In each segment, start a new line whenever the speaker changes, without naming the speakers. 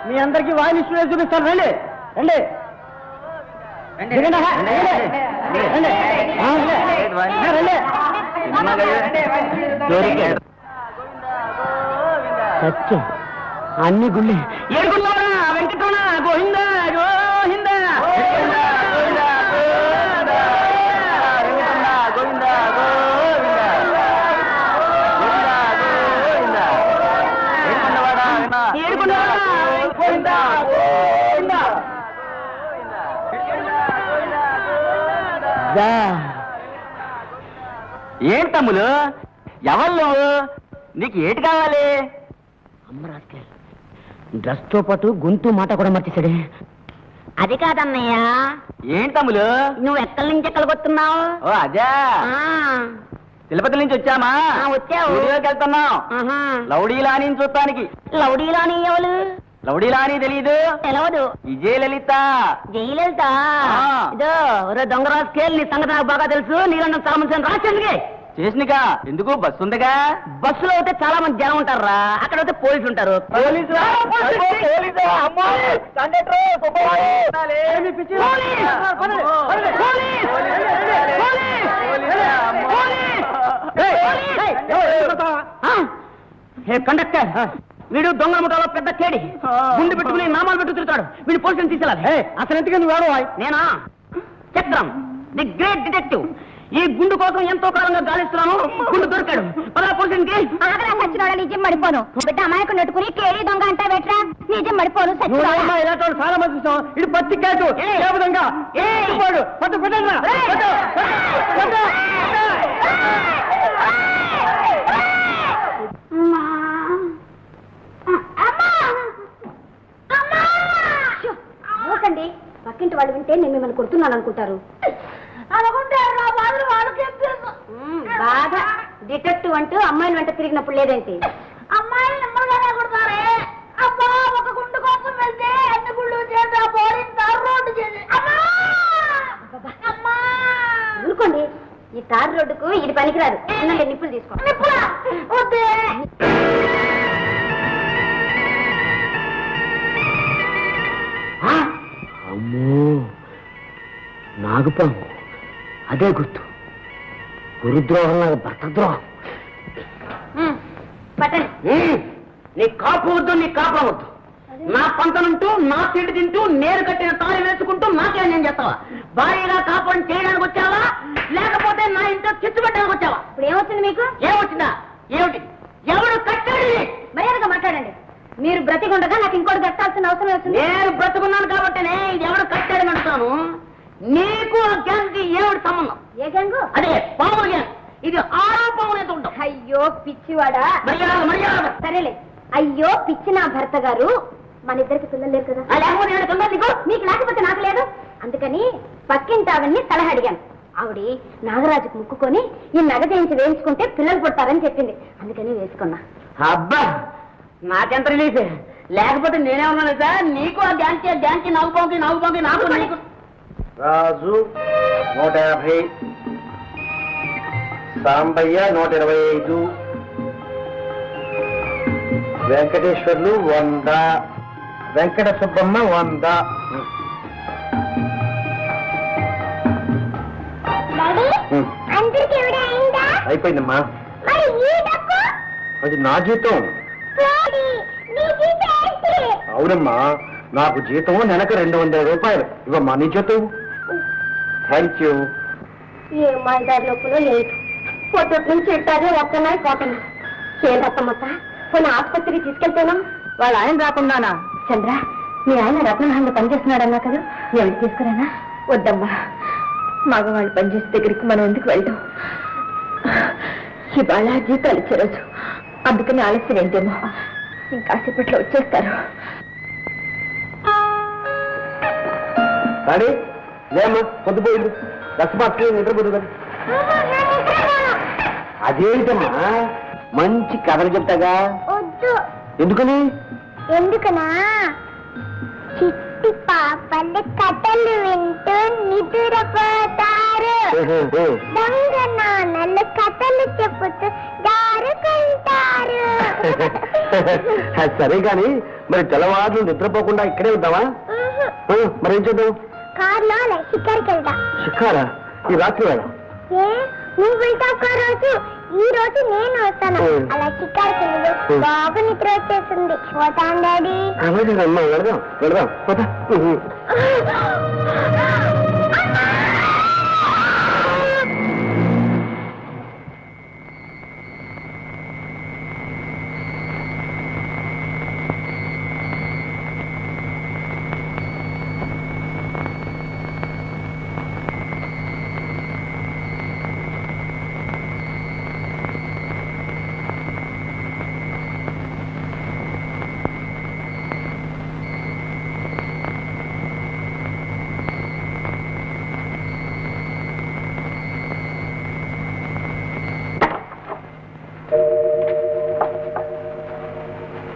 మీ అందరికి voile instrument చూపిస్తాను, రండి రండి. సత్యం అన్ని గుళ్ళే ఏడుకున్నారా వెంకటరమణ గోవింద గోవింద ఏం తమ్ములు ఎవరు నువ్వు? నీకు ఏటి కావాలి? అమ్మరాజు డ్రెస్ తో పాటు గొంతు మాట కూడా మర్చేసాడే.
అది కాదన్నయ్య.
ఏం తమ్ములు
నువ్వు ఎక్కడి నుంచి ఎక్కడికి వస్తున్నావు?
ఓ అదే తిరుపతి నుంచి వచ్చామా?
వచ్చావు.
స్టూడియోకి వెళ్తున్నాం లౌడీలాని చూడటానికి.
లౌడీలాని ఎవరు?
లౌడీలాని తెలీదు?
తెలవదు.
విజయలలిత.
జయలలిత ఇదో దొంగ రాజకీయాలు నీ సంగతి నాకు బాగా తెలుసు. నీళ్ళ చాలా మంది రాసేందుకే
చేసినగా ఎందుకు బస్సు ఉందిగా.
బస్సులో అయితే చాలా మంది జనం ఉంటారా, అక్కడ అయితే పోలీసులు ఉంటారు. కండక్టర్ వీడు దొంగల ముఠాలో పెద్ద కేడి. గుండు పెట్టుకుని నామాలు పెట్టు తిరుగుతాడు. వీడు పోలీసులు తీసుకెళ్ళాలి.
అసలు ఎందుకు నువ్వు ఎవరు?
నేనా చక్రం, ది గ్రేట్ డిటెక్టివ్. ఈ గుండు కోసం ఎంతో కాలంగా గాలిస్తున్నాను. గుండు దొరికాడు. నిజం మడిపోను. బిడ్డ అమాయకుని నెట్టుకుని కేడి దొంగ అంటా పెట్టరా. నిజం మడిపోను.
చాలా మంది చూసాం. ఇది పత్తి కాదు విధంగా
పక్కింటి వాళ్ళు వింటే నేను మిమ్మల్ని కొడుతున్నాను అనుకుంటారు. బాగా డిటెక్టివ్ అంటూ అమ్మాయిని వెంట తిరిగినప్పుడు లేదేంటి?
అమ్మాయిలు నెమ్మదిగానే కొడతారే. అబ్బా ఒక గుండు కోసం వెళ్తే అన్ని గుళ్ళు చేసి ఆ పోలీసు తారు రోడ్డు చేసి
ఊరుకోండి. ఈ తారు రోడ్డుకు ఇది పనికిరాదు. నిప్పులు తీసుకో.
అమ్మో నాగుపాము అదే గుర్తు. గురుద్రోహం నాకు భర్త ద్రోహం. నీ కాపు వద్దు, నీ కాపా వద్దు. నా పంటనుంటూ నా తిండి తింటూ నేరు కట్టిన తాళి వేసుకుంటూ నాకే నేను చేస్తావా? భారీగా కాపురం చేయడానికి వచ్చావా లేకపోతే నా ఇంట్లో చిచ్చు పెట్టడానికి వచ్చావా?
ఇప్పుడు ఏమొచ్చింది మీకు?
ఏమొచ్చిందా? ఏమిటి? ఎవడు కట్టాడు?
మర్యాదగా మాట్లాడండి. మీరు బ్రతికుండగా నాకు ఇంకోటి కట్టాల్సిన అవసరం వచ్చింది.
నేను బ్రతుకున్నాను కాబట్టినే ఇది ఎవడు కట్టాడని అంటాను. నీకు ఆ గ్యాంగ్కి ఏమిటి సంబంధం?
ఏ గ్యాంగు?
అదే పాముల గ్యాంగ్. ఇది ఆరోపం ఎంత ఉంటాం.
అయ్యో పిచ్చివాడా.
మర్యాద.
సరేలే. అయ్యో పిచ్చి నా భర్త గారు. మన ఇద్దరికి పిల్లలు లేరు కదా. మీకు లేకపోతే నాకు లేదు. అందుకని పక్కింటి ఆవిడ్ని సలహా అడిగాను. ఆవిడ నాగరాజుకు ముక్కుకొని ఈ నగ చేయించి వేయించుకుంటే పిల్లలు పుడతారని చెప్పింది. అందుకని వేసుకున్నా.
అబ్బా నాకెంత రిలీఫ్. లేకపోతే నేనే ఉన్నాను సార్. నీకు ఆ గ్యాంగ్కి నాగుపాకి నాకు నీకు. రాజు 150, సాంబయ్య 125, వెంకటేశ్వర్లు 100, వెంకట సుబ్బమ్మ 100. అయిపోయిందమ్మా. అది నా జీతం. అవునమ్మా, నాకు జీతం నెలకు 200 రూపాయలు. ఇవమ్మా నీ జీతం. Thank you.
ఏ మాయదారి లోపల లేదు. పొద్దుటి నుంచి ఇట్టాగే వస్తున్నాయి పోతున్నా. ఏదత్తమ్మత కొన్ని ఆసుపత్రికి తీసుకెళ్తాను. వాళ్ళ ఆయన రాకుండానా? చంద్ర మీ ఆయన రత్నమహల్లో పనిచేస్తున్నాడన్నా కదా, నేను తీసుకురానా? వద్దమ్మా, మగవాళ్ళు పనిచేసే దగ్గరికి మనం ఎందుకు వెళ్తాం? ఇవాళ జీతాలు ఇచ్చే రోజు, అందుకని ఆలస్యం ఏంటేమో. ఇంకాసేపట్లో వచ్చేస్తారు.
కానీ లేమ్మా, పొద్దుపోయింది. దశమాత్రం నిద్రపోదు కదా. అదేంటమ్మా, మంచి కథలు చెప్తాగా.
వద్దు.
ఎందుకని?
ఎందుకనా
చిట్టి పాపలు కథలు వింటూ నిద్రపోతారు. దొంగ నాన్నలు కథలు చెప్పుతూ జారుకుంటారు.
సరే గాని మరి తెల్లవారులు నిద్రపోకుండా ఇక్కడే ఉంటావా? మరేం చేద్దాం?
కార్లో అలా షికారుకి వెళ్దాం.
షికారా? ఈ రాత్రి వేళ?
ఏ నువ్వు వెళ్తావు కా రోజు, ఈ రోజు నేను వస్తాను. అలా షికారుకి వెళ్ళు, బాగా నిద్ర వచ్చేస్తుంది. పోతాను డాడీ.
అలాగే అమ్మా, వెళదాం వెళదాం పోతా.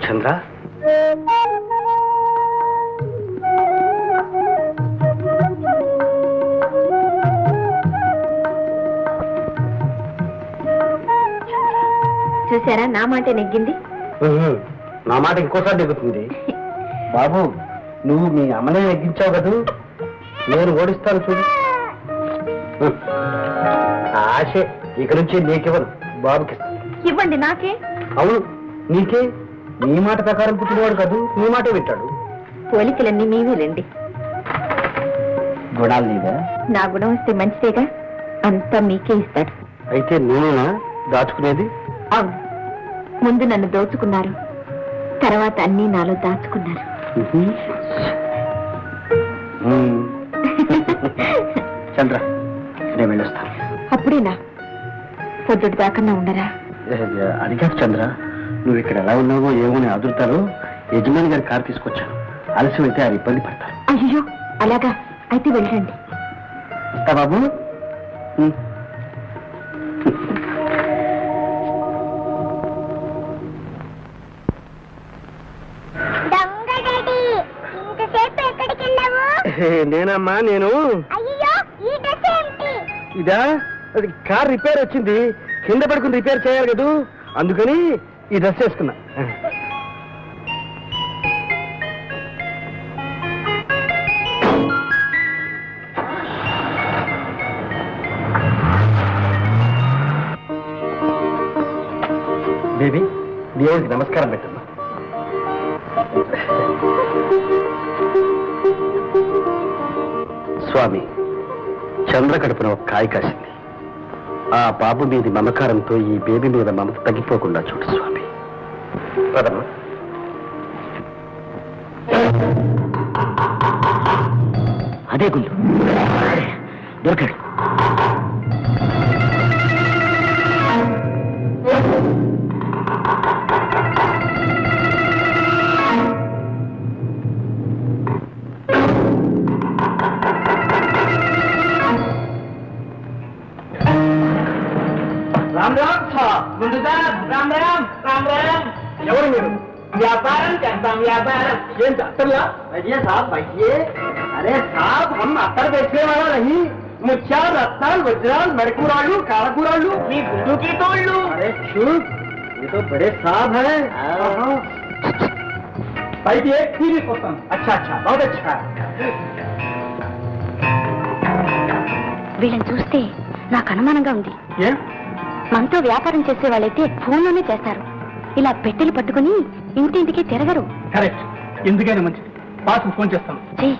చంద్ర,
చూసారా, నా మాట నెగ్గింది.
నా మాట ఇంకోసారి దిగుతుంది. బాబు, నువ్వు మీ అమ్మనే నెగ్గించావు కదూ, నేను ఓడిస్తాను చూడు. ఆశే, ఇక నుంచి నీకివ్వను, బాబుకి.
ఇవ్వండి, నాకే.
అవును, నీకే. నీ మాట ప్రకారం పుట్టినవాడు కాదు, నీ మాటే వింటాడు.
పోలికలన్నీ మీవేలండి.
గుణాలు నీవే.
నా గుణం వస్తే మంచిదేగా, అంతా మీకే ఇస్తాడు.
అయితే నేనేనా దాచుకునేది?
అవును, ముందు నన్ను దోచుకున్నారు, తర్వాత అన్నీ నాలో దాచుకున్నారు.
చంద్ర, నేను వెళ్ళొస్తాను.
అప్పుడేనా? పొద్దుటి దాకన్నా ఉండరా?
అడిగారు చంద్ర, నువ్వు ఇక్కడ ఎలా ఉన్నావో ఏమో అని అదురుతారో యజమాని గారి కారు తీసుకొచ్చాను. ఆలస్యం అయితే ఆయన ఇబ్బంది పడతారు.
అయ్యో, అలాగా? అయితే వెళ్ళండి.
బాబు, నేనమ్మా, నేను ఇదా, అది కార్ రిపేర్ వచ్చింది, కింద పడుకుని రిపేర్ చేయాలి కదూ, అందుకని ఈ డ్రెస్ వేసుకున్నా. బేబీ, దేవుడికి నమస్కారం పెట్టమ్మా. స్వామి, చంద్ర కడుపున ఒక కాయ కాసింది. ఆ బాబు మీది మమకారంతో ఈ బేబీ మీద మమత తగ్గిపోకుండా చూడు స్వామి. పదమ్మా. అదే గుళ్ళు దొరికాడు.
రామ్ రామ్ సాబ్, ముందుగా రామ్ రామ్ రామ్ రామ్.
ఎవరు మీరు?
వ్యాపారం చేస్తాం, వ్యాపారం.
ఏం అత్తర్లా?
भैया साहब बैठिए. अरे साहब, हम अत्तर बेचने वाला नहीं, मुच्छा रत्नाल वज्राल मड़कूरालू कालाकूरालू की गुड्डू की तोड़लू.
अरे चुप, ये तो बड़े साहब हैं.
बैठिए, फिर अच्छा अच्छा, बहुत अच्छा.
వీళ్ళని చూస్తే నాకు అనుమానంగా ఉంది.
ఏ?
మనతో వ్యాపారం చేసే వాళ్ళైతే ఫోన్లోనే చేస్తారు, ఇలా పెట్టెలు పట్టుకుని ఇంటింటికి తిరగరు.
కరెక్ట్, ఎందుకైనా మంచిది. బాస్కు ఫోన్ చేస్తాను.
చెయ్.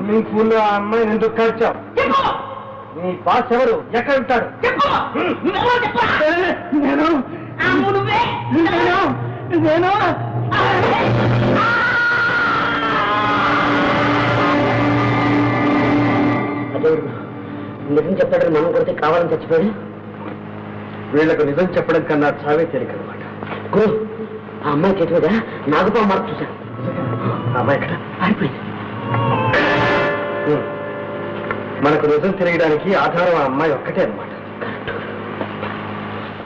స్విమ్మింగ్ పూల్ లో ఆ అమ్మాయిని ఎందుకు కలిచావు?
చెప్పు
నీ బాస్ ఎవరు? ఎక్కడ ఉంటాడు?
చెప్పు నువ్వెవరో చెప్పు.
నేను
ఆ, నువ్వే
నేను
అదే నిజం చెప్తాడని మనం కొడితే కావాలని చచ్చిపోయాడు.
వీళ్లకు నిజం చెప్పడం కన్నా చావే తేలికనమాట.
గురు ఆ అమ్మాయి చేతి మీద నాగుపాము మార్పు చూశాను.
అమ్మాయి ఇక్కడ
ఆడిపోయింది.
మనకు నిజం తెలియడానికి ఆధారం ఆ అమ్మాయి ఒక్కటే అన్నమాట.